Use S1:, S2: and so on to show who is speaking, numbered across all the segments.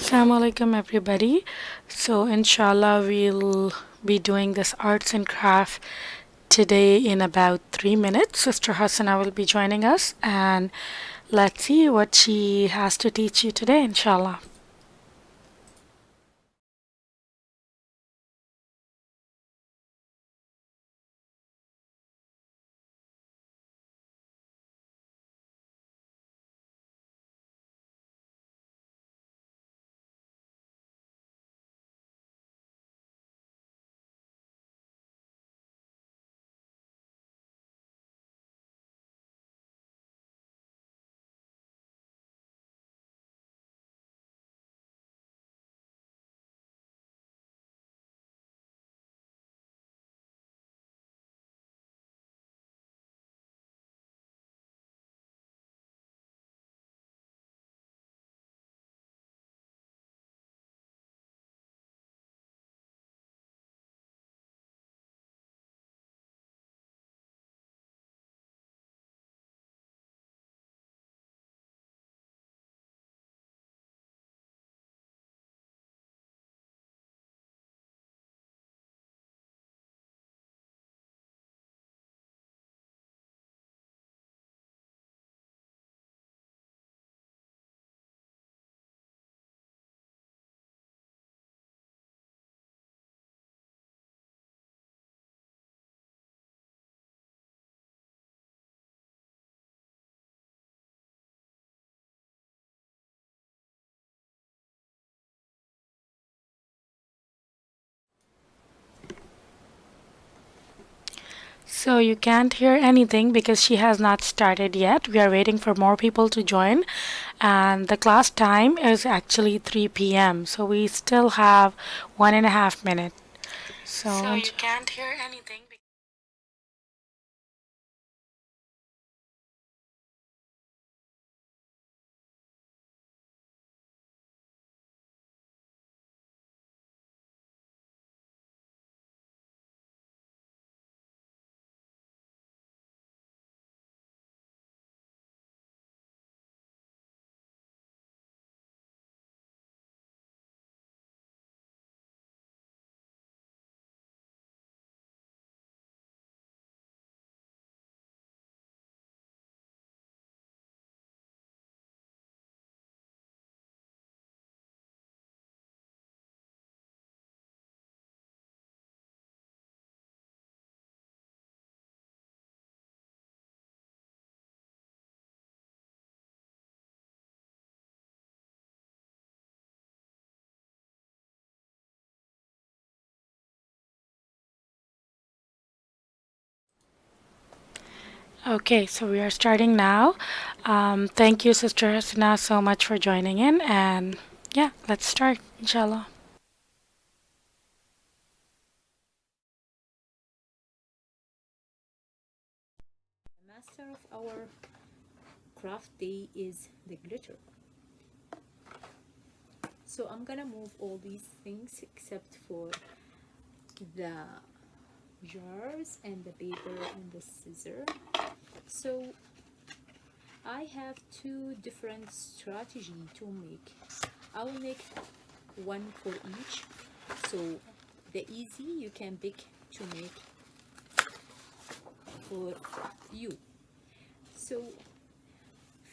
S1: Assalamu alaikum everybody. So inshallah we'll be doing this arts and craft today in about 3 minutes. Sister Hassna will be joining us and let's see what she has to teach you today, inshallah. So you can't hear anything because she has not started yet. We are waiting for more people to join and the class time is actually 3 p.m. So we still have 1.5 minutes. So you can't hear anything. Okay, so we are starting now. Thank you, Sister Hasina, so much for joining in. And yeah, let's start, inshallah.
S2: The master of our craft day is the glitter. So I'm gonna move all these things except for the jars and the paper and the scissor. So I have two different strategy to make. I will make one for each. So the easy you can pick to make for you. So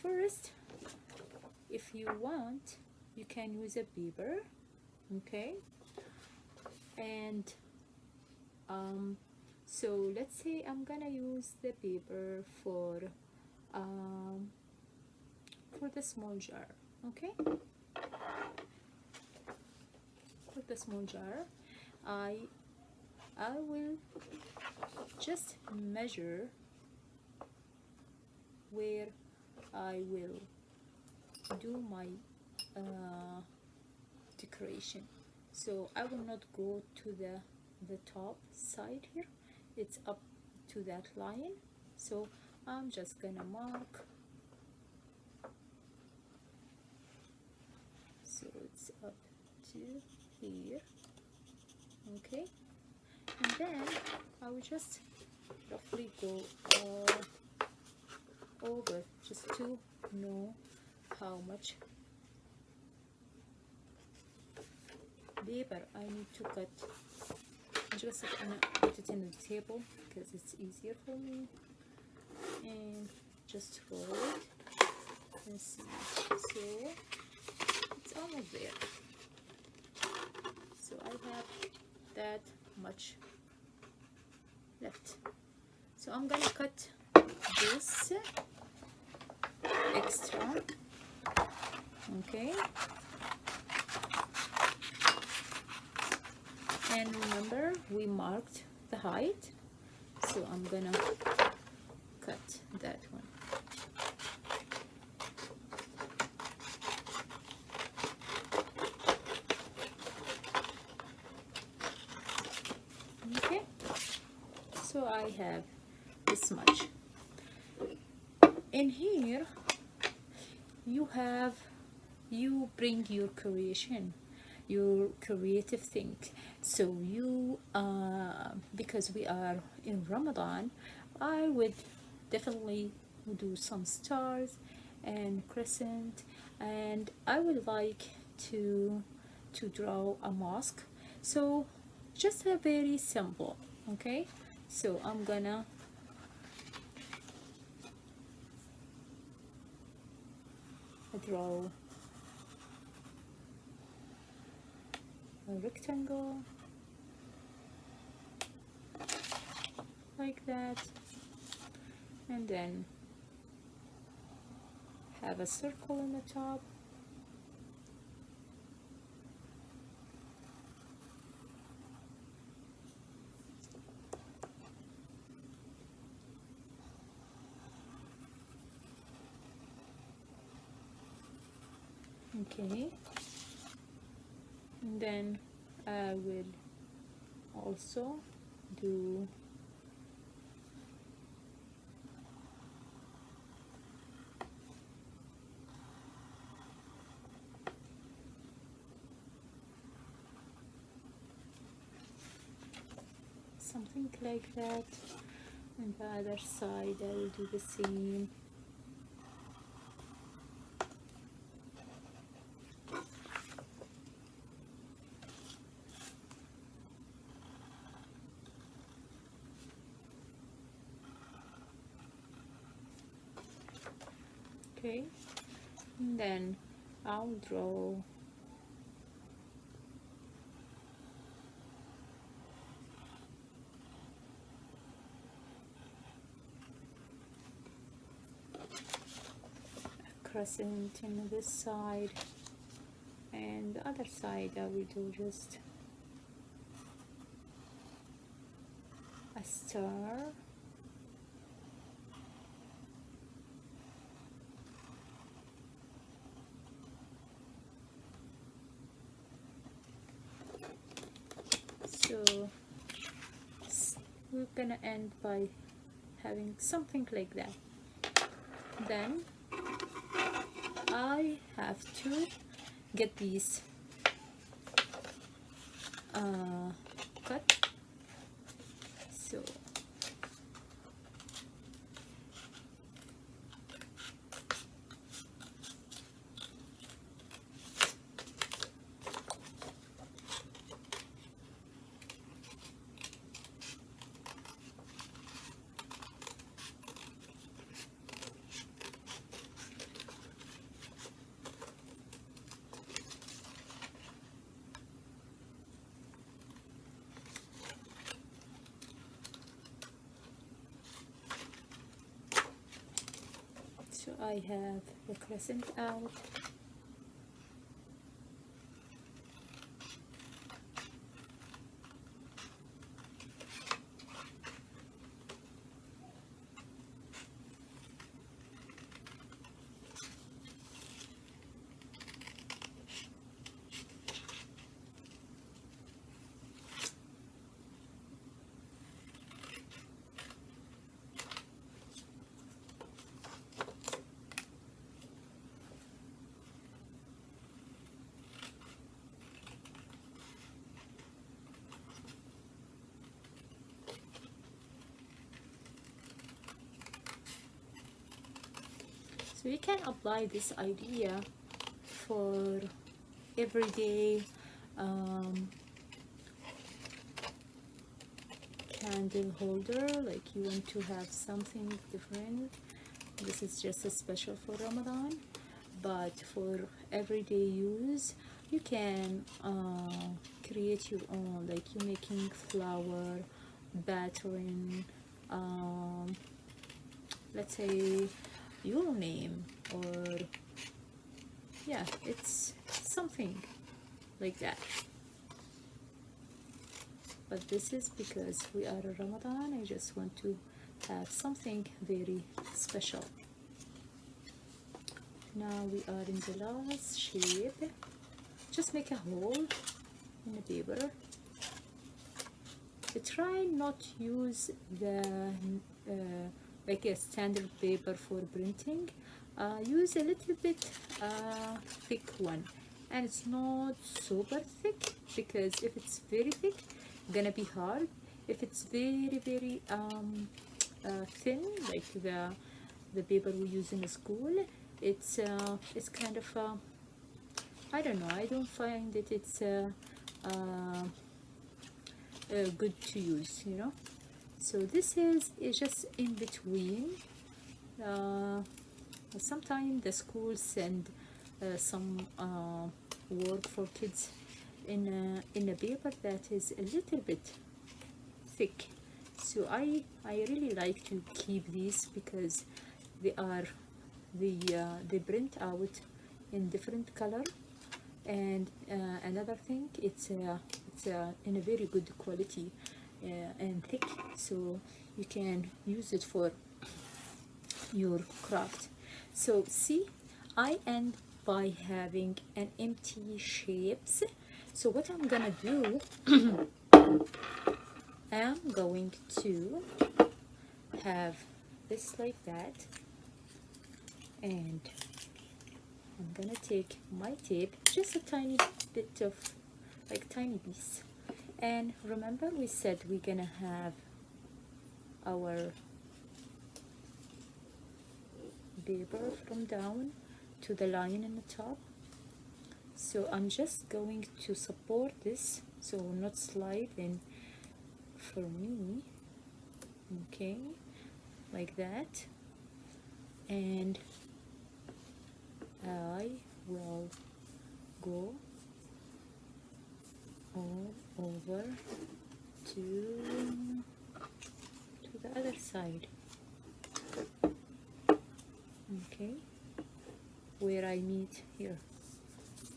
S2: first, if you want, you can use a paper, okay? And so let's say I'm gonna use the paper um, for the small jar, okay? For the small jar, I I will just measure where I will do my decoration. So I will not go to the top side here. It's up to that line. So I'm just gonna mark. So it's up to here. Okay. And then I will just roughly go all over just to know how much paper I need to cut. Just gonna put it in the table because it's easier for me, and just roll it. Let's see. So it's almost there. So I have that much left. So I'm gonna cut this extra. Okay. And remember, we marked the height, so I'm gonna cut that one. Okay, so I have this much. In here, you bring your creation, your creative thing. So you because we are in Ramadan, I would definitely do some stars and crescent, and I would like to draw a mosque. So just a very simple. Okay, so I'm gonna draw a rectangle like that, and then have a circle in the top. Okay, and then I will also do something like that, and the other side I will do the same. Okay, and then I'll draw a crescent in this side, and the other side I will do just a star. So we're gonna end by having something like that. Then I have to get these cut. So I have the crescent out. So you can apply this idea for everyday um, candle holder, like you want to have something different. This is just a special for Ramadan, but for everyday use you can create your own, like you making flower battering, um, let's say your name, or yeah, it's something like that. But this is because we are in Ramadan, I just want to have something very special. Now we are in the last shape. Just make a hole in the paper. Try not use the like a standard paper for printing. Use a little bit thick one, and it's not super thick, because if it's very thick gonna be hard. If it's very thin, like the paper we use in the school, it's kind of I don't know, I don't find that it's good to use, you know. So this is just in between. Sometimes the schools send some work for kids in a paper that is a little bit thick. So I really like to keep these because they print out in different color, and another thing, it's in a very good quality and thick, so you can use it for your craft. So see, I end by having an empty shapes. So what I'm gonna do, I'm going to have this like that, and I'm gonna take my tape, just a tiny bit of, like tiny piece. And remember we said we're gonna have our paper from down to the line in the top. So I'm just going to support this so it will not slide in for me. Okay, like that. And I will go all over to the other side. Okay, where I meet here,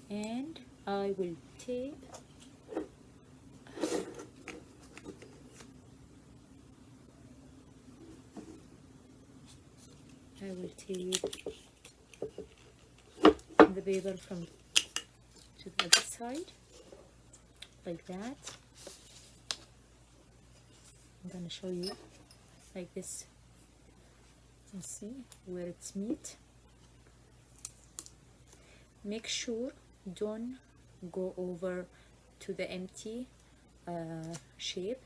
S2: and I will tape the paper from to the other side, like that. I'm gonna show you like this. You see where it's meet. Make sure don't go over to the empty shape,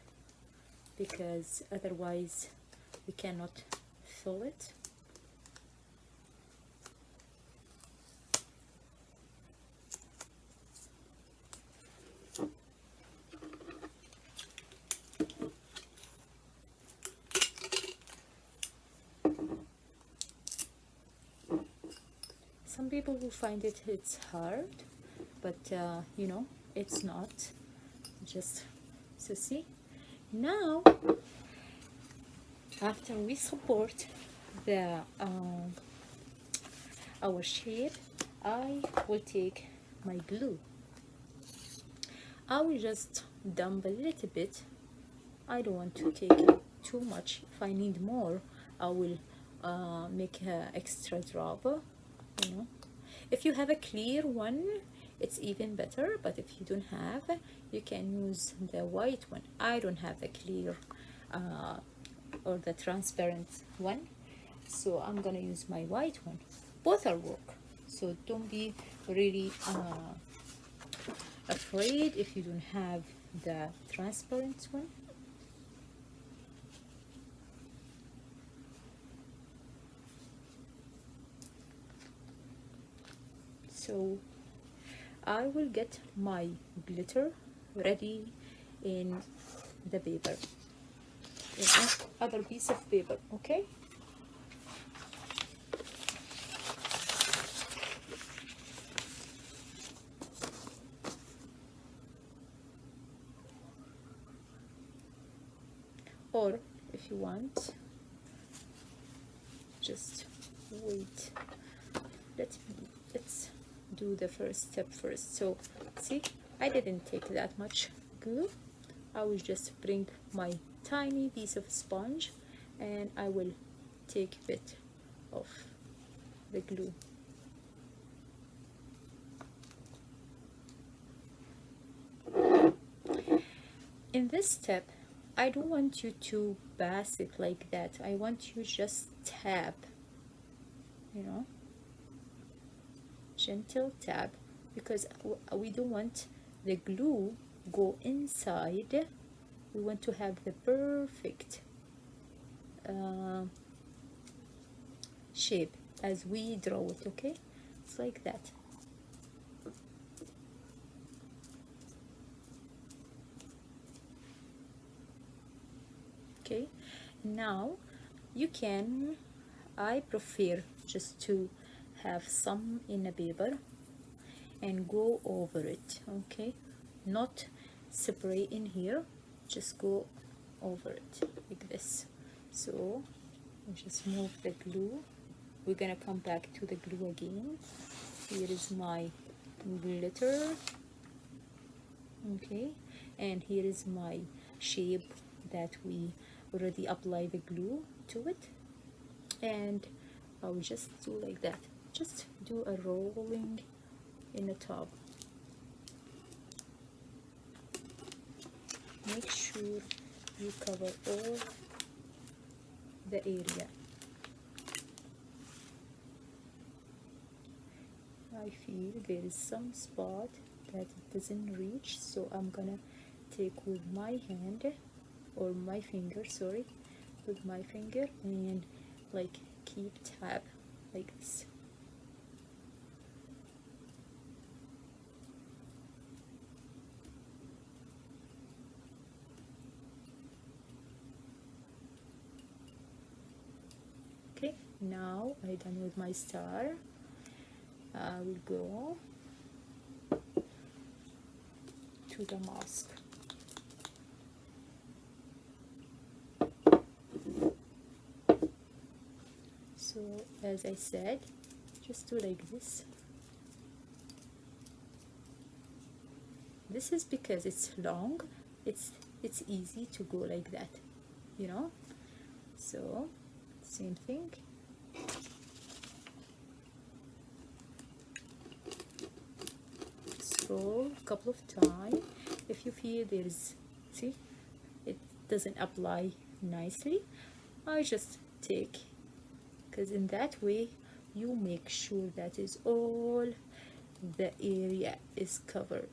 S2: because otherwise we cannot fill it. Some people will find it's hard, but you know, it's not. Just so see, now after we support the our shape, I will take my glue. I will just dump a little bit. I don't want to take it too much. If I need more, I will make an extra drop, you know. If you have a clear one, it's even better, but if you don't have, you can use the white one. I don't have the clear or the transparent one, so I'm gonna use my white one. Both are work, so don't be really afraid if you don't have the transparent one. So I will get my glitter ready in the paper, in other piece of paper. Okay, or if you want, just wait. Let's do the first step first. So see, I didn't take that much glue. I will just bring my tiny piece of sponge and I will take a bit of the glue. In this step, I don't want you to pass it like that. I want you just tap, you know, gentle tap, because we don't want the glue go inside. We want to have the perfect shape as we draw it. Okay, it's like that. Okay, now you can, I prefer just to have some in a paper and go over it. Okay, not spray in here, just go over it like this. So just move the glue. We're gonna come back to the glue again. Here is my glitter. Okay, and here is my shape that we already applied the glue to it, and I will just do like that. Just do a rolling in the top. Make sure you cover all the area. I feel there is some spot that it doesn't reach, so I'm gonna take with my hand or my finger, sorry, with my finger and like keep tap like this. Okay, now I done with my star. I will go to the mask. So as I said, just do like this. This is because it's long, it's easy to go like that, you know. So same thing. Scroll a couple of times. If you feel there's, see, it doesn't apply nicely, I just take, because in that way you make sure that is all the area is covered.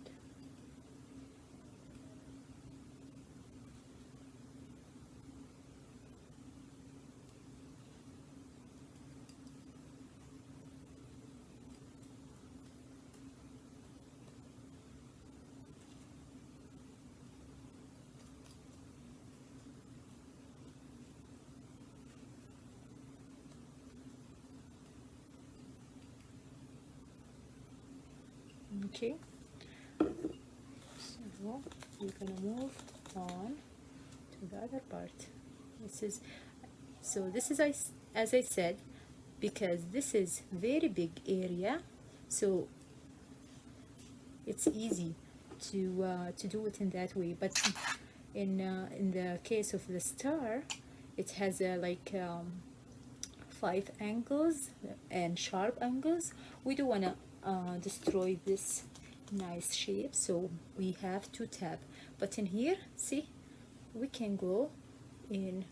S2: Okay, so we're gonna move on to the other part. This is as I said, because this is very big area, so it's easy to do it in that way. But in the case of the star, it has like 5 angles and sharp angles. We don't want to destroy this nice shape, so we have to tap. But in here, see, we can go in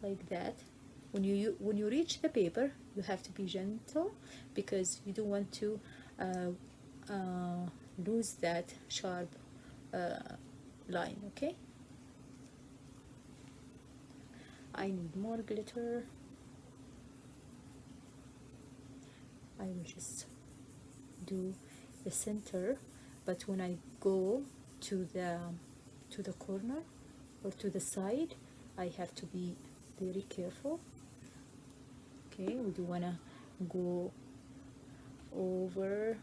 S2: like that. When you reach the paper, you have to be gentle, because you don't want to lose that sharp line. Okay, I need more glitter. I will just do the center, but when I go to the corner or to the side, I have to be very careful. Okay, we do wanna go over.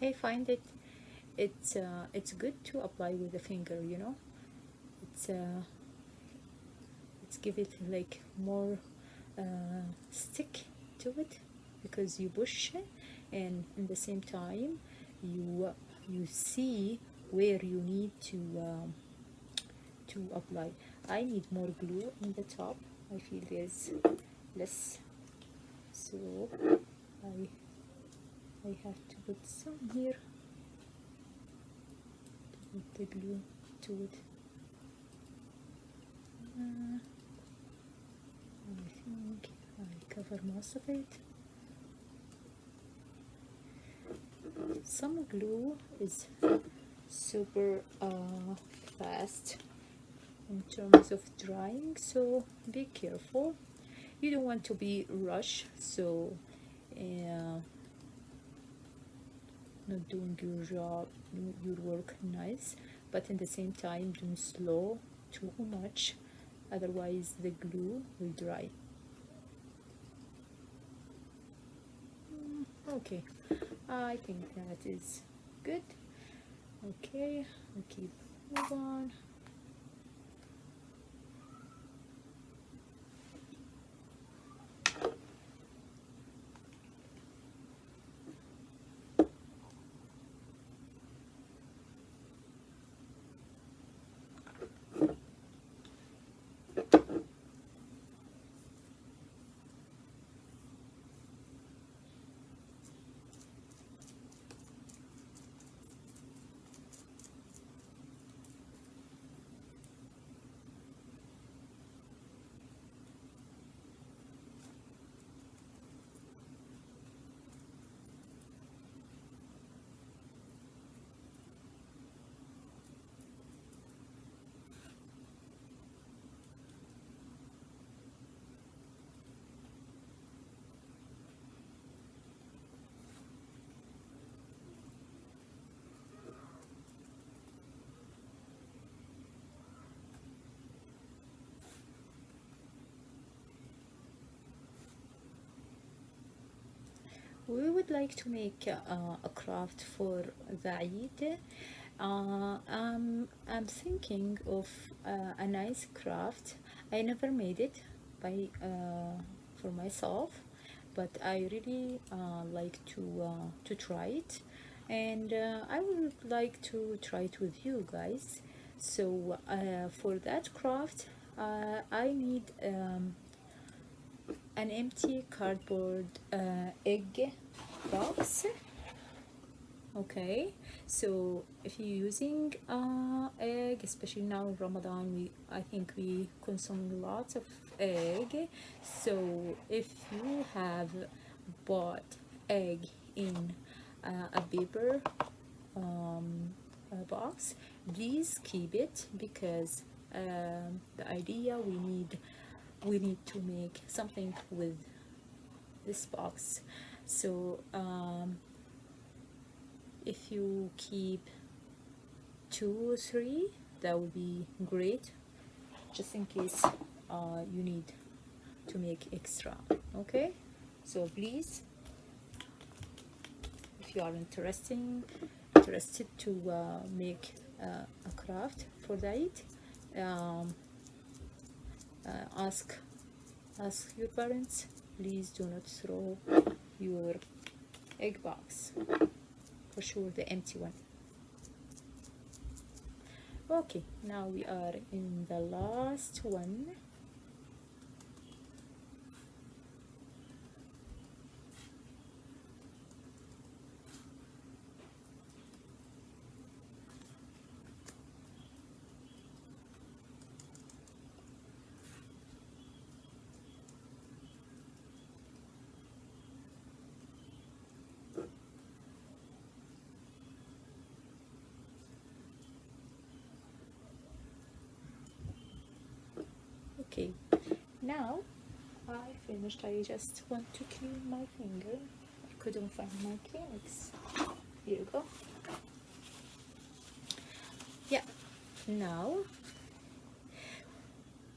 S2: I find it's good to apply with the finger, you know. It's it's give it like more stick to it, because you push it, and in the same time you see where you need to apply. I need more glue in the top. I feel there's less, so I I have to put some here to put the glue to it. I think I cover most of it. Some glue is super fast in terms of drying, so be careful. You don't want to be rushed, so not doing your job, your work nice, but in the same time don't slow too much, otherwise the glue will dry. Okay, I think that is good. Okay, we keep move on. We would like to make a craft for the Eid. I'm thinking of a nice craft. I never made it by for myself, but I really like to try it, and I would like to try it with you guys. So for that craft, I need an empty cardboard egg box. Okay, so if you're using egg, especially now in Ramadan, I think we consume lots of egg. So if you have bought egg in a paper box, please keep it, because the idea we need to make something with this box. So if you keep 2 or 3, that would be great, just in case you need to make extra. Okay, so please, if you are interested to make a craft for that, ask your parents, please do not throw your egg box, for sure the empty one. Okay, now we are in the last one. Okay, now I finished. I just want to clean my finger. I couldn't find my Kleenex. Here you go. Yeah, now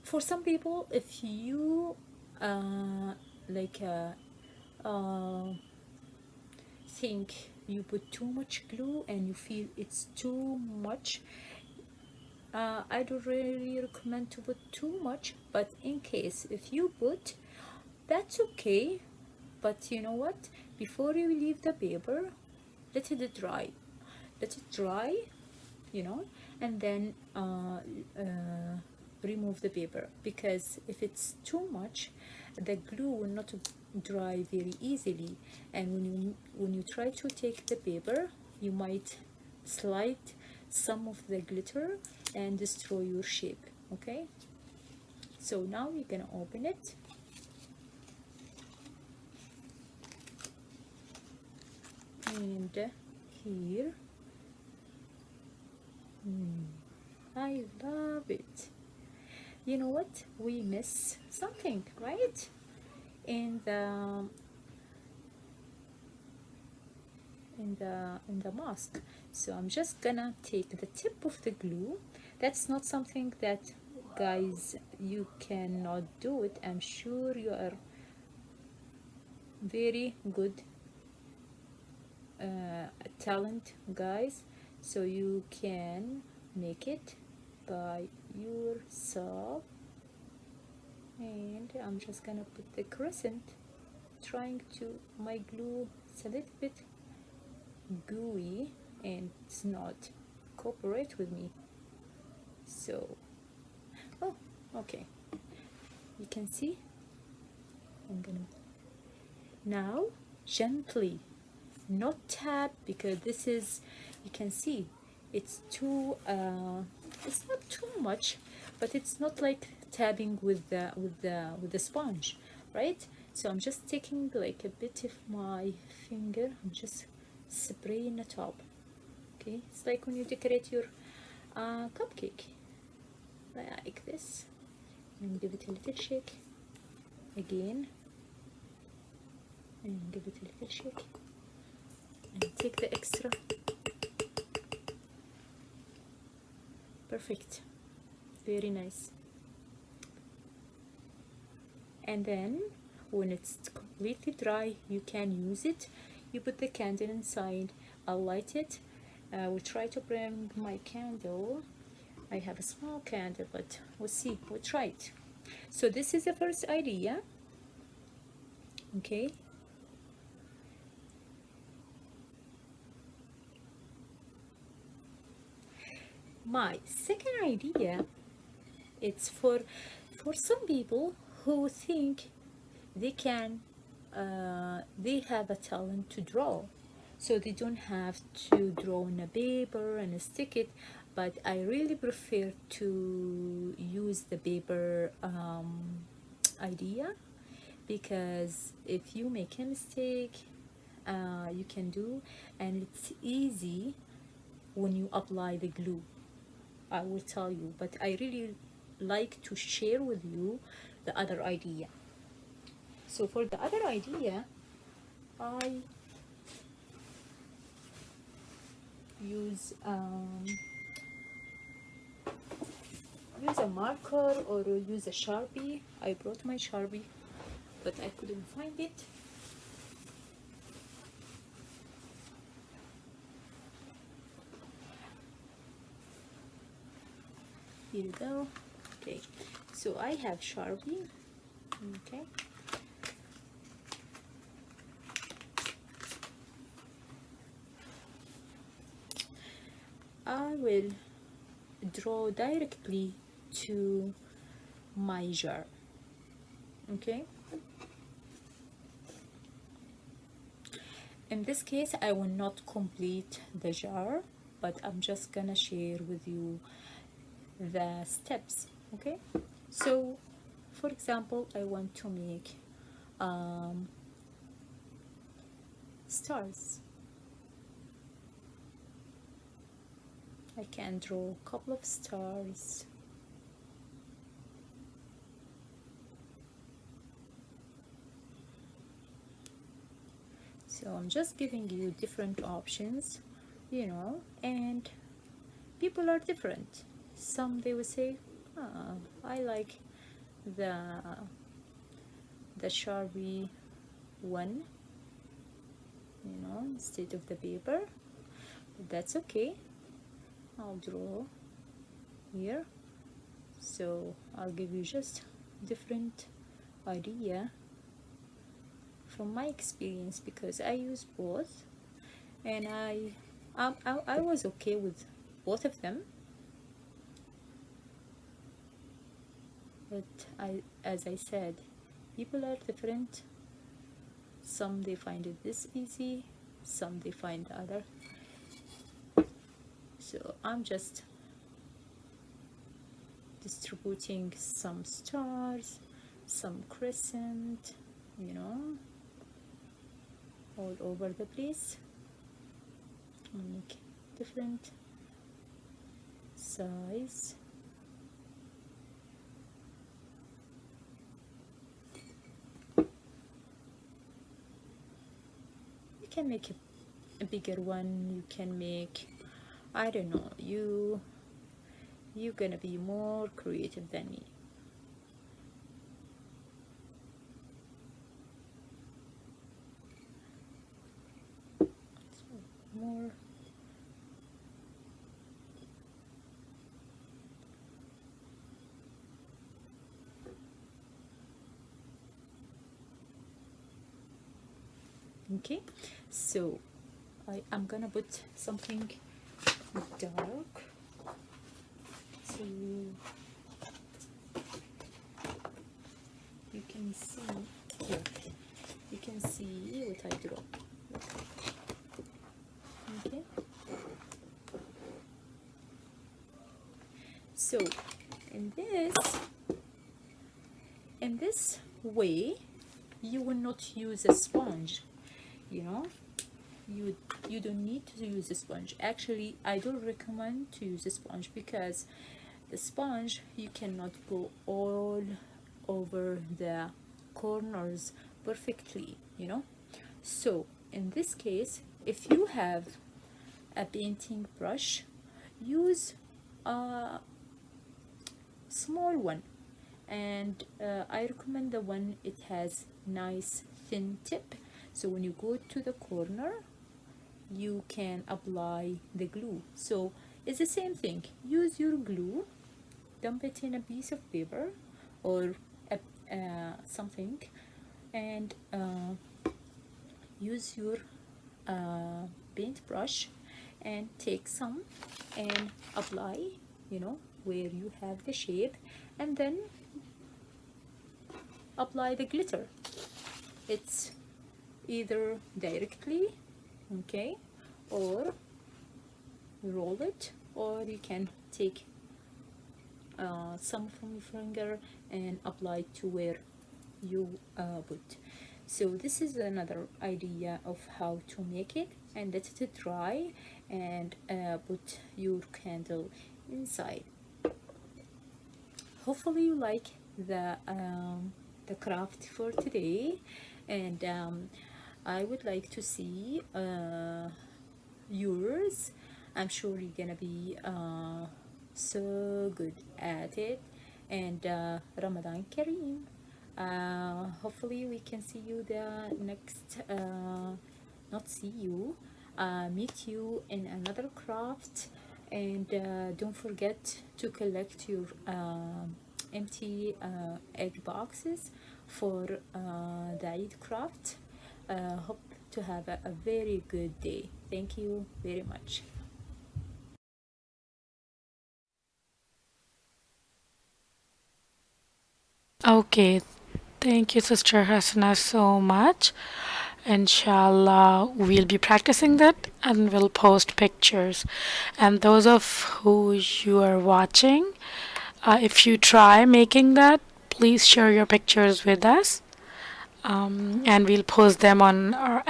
S2: for some people, if you like think you put too much glue and you feel it's too much, I don't really recommend to put too much, but in case if you put, that's okay. But you know what, before you leave the paper, let it dry, let it dry, you know, and then remove the paper, because if it's too much, the glue will not dry very easily, and when you try to take the paper, you might slide some of the glitter and destroy your shape. Okay, so now we're gonna open it. And here, I love it. You know what, we miss something, right? in the in the mask. So I'm just gonna take the tip of the glue. That's not something that, guys, you cannot do it. I'm sure you are very good talent, guys, so you can make it by yourself. And I'm just gonna put the crescent, trying to, my glue, it's a little bit gooey and it's not cooperate with me. So, oh, okay, you can see. I'm gonna now gently, not tap, because this is, you can see it's too it's not too much, but it's not like tapping with the sponge, right? So I'm just taking like a bit of my finger, I'm just spraying the top. Okay, it's like when you decorate your cupcake, like this, and give it a little shake again, and give it a little shake, and take the extra. Perfect, very nice. And then when it's completely dry, you can use it. You put the candle inside. I'll light it. We'll try to bring my candle. I have a small candle, but we'll see, we'll try it. So this is the first idea. Okay, my second idea, it's for some people who think they can they have a talent to draw, so they don't have to draw on a paper and stick it. But I really prefer to use the paper idea, because if you make a mistake, you can do, and it's easy when you apply the glue, I will tell you. But I really like to share with you the other idea. So for the other idea, I use a marker or use a Sharpie. I brought my Sharpie, but I couldn't find it. Here you go. Okay, so I have Sharpie. Okay, I will draw directly to my jar. Okay, in this case I will not complete the jar, but I'm just gonna share with you the steps. Okay, so for example, I want to make stars. I can draw a couple of stars. So I'm just giving you different options, and people are different. Some they will say, I like the Sharpie one, instead of the paper. That's okay. I'll draw here. So I'll give you just different idea from my experience, because I use both, and I was okay with both of them. But as I said, people are different. Some they find it this easy, some they find the other. So I'm just distributing some stars, some crescent, all over the place. Make different size. You can make a bigger one. You can make, I don't know, you're gonna be more creative than me. So more. Okay, so I'm gonna put something dark, so you can see here. You can see what I draw. Okay, so in this way, you will not use a sponge. You don't need to use a sponge. Actually, I don't recommend to use a sponge, because the sponge, you cannot go all over the corners perfectly. So in this case, if you have a painting brush, use a small one, and I recommend the one it has nice thin tip, so when you go to the corner you can apply the glue. So it's the same thing. Use your glue, dump it in a piece of paper or something, and use your paintbrush and take some and apply, where you have the shape, and then apply the glitter. It's either directly, okay, or roll it, or you can take some from your finger and apply it to where you put. So this is another idea of how to make it, and let it dry, and put your candle inside. Hopefully you like the craft for today, and I would like to see yours. I'm sure you're gonna be so good at it, and Ramadan Kareem. Hopefully we can see you the next not see you, meet you in another craft, and don't forget to collect your empty egg boxes for the Eid craft. Hope to have a very good day. Thank you very much.
S1: Okay, thank you, Sister Hassna, so much. Inshallah, we'll be practicing that and we'll post pictures. And those of who you are watching, if you try making that, please share your pictures with us. And we'll post them on our